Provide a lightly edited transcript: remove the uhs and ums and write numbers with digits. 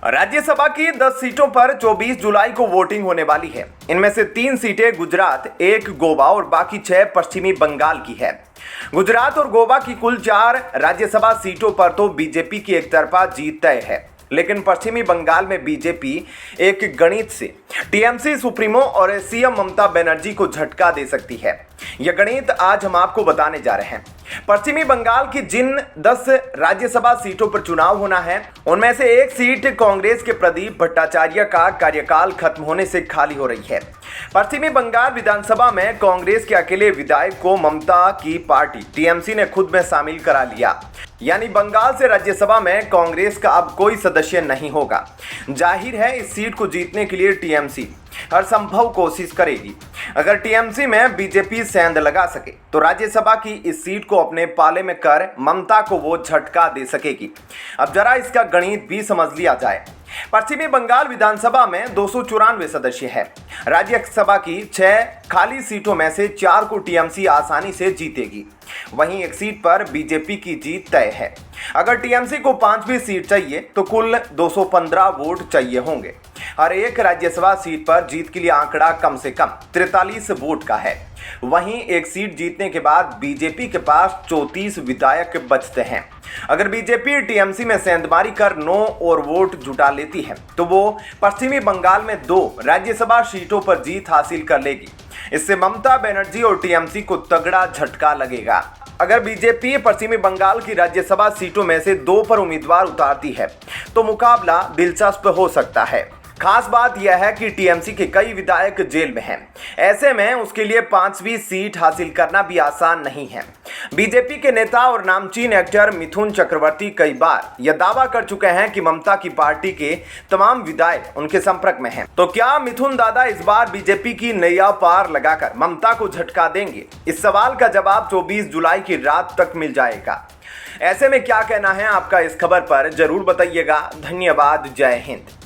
राज्यसभा की 10 सीटों पर 24 जुलाई को वोटिंग होने वाली है। इनमें से 3 सीटें गुजरात, 1 गोवा और बाकी 6 पश्चिमी बंगाल की है। गुजरात और गोवा की कुल 4 राज्यसभा सीटों पर तो बीजेपी की एकतरफा जीत तय है, लेकिन पश्चिमी बंगाल में बीजेपी एक गणित से टीएमसी सुप्रीमो और सीएम ममता बनर्जी को झटका दे सकती है। यह गणित आज हम आपको बताने जा रहे हैं। पश्चिमी बंगाल की जिन 10 राज्यसभा सीटों पर चुनाव होना है, उनमें से एक सीट कांग्रेस के प्रदीप भट्टाचार्य का कार्यकाल खत्म होने से खाली हो रही है। पश्चिमी बंगाल विधानसभा में कांग्रेस के अकेले विधायक को ममता की पार्टी टीएमसी ने खुद में शामिल करा लिया, यानी बंगाल से राज्यसभा में कांग्रेस का अब कोई सदस्य नहीं होगा। जाहिर है इस सीट को जीतने के लिए टीएमसी हर संभव कोशिश करेगी। अगर टीएमसी में बीजेपी सेंध लगा सके तो राज्यसभा की इस सीट को अपने पाले में कर ममता को वो झटका दे सकेगी। अब जरा इसका गणित भी समझ लिया जाए। पश्चिमी बंगाल विधानसभा में 294 सदस्य है। राज्यसभा की 6 खाली सीटों में से 4 को टीएमसी आसानी से जीतेगी। वहीं एक सीट पर बीजेपी की जीत तय है। अगर टीएमसी को 5वीं सीट चाहिए तो कुल 215 वोट चाहिए होंगे। हर एक राज्यसभा सीट पर जीत के लिए आंकड़ा कम से कम 43 वोट का है। वहीं एक सीट जीतने के बाद बीजेपी के पास 34 विधायक बचते हैं। अगर बीजेपी टीएमसी में सेंधमारी कर 9 और वोट जुटा लेती है तो वो पश्चिमी बंगाल में 2 राज्यसभा सीटों पर जीत हासिल कर लेगी। इससे ममता बनर्जी और टीएमसी को तगड़ा झटका लगेगा। अगर बीजेपी पश्चिमी बंगाल की राज्यसभा सीटों में से 2 पर उम्मीदवार उतारती है तो मुकाबला दिलचस्प हो सकता है। खास बात यह है कि टीएमसी के कई विधायक जेल में हैं। ऐसे में उसके लिए 5वीं सीट हासिल करना भी आसान नहीं है। बीजेपी के नेता और नामचीन एक्टर मिथुन चक्रवर्ती कई बार यह दावा कर चुके हैं कि ममता की पार्टी के तमाम विधायक उनके संपर्क में हैं। तो क्या मिथुन दादा इस बार बीजेपी की नैया पार लगाकर ममता को झटका देंगे? इस सवाल का जवाब 24 जुलाई की रात तक मिल जाएगा। ऐसे में क्या कहना है आपका इस खबर पर जरूर बताइएगा। धन्यवाद। जय हिंद।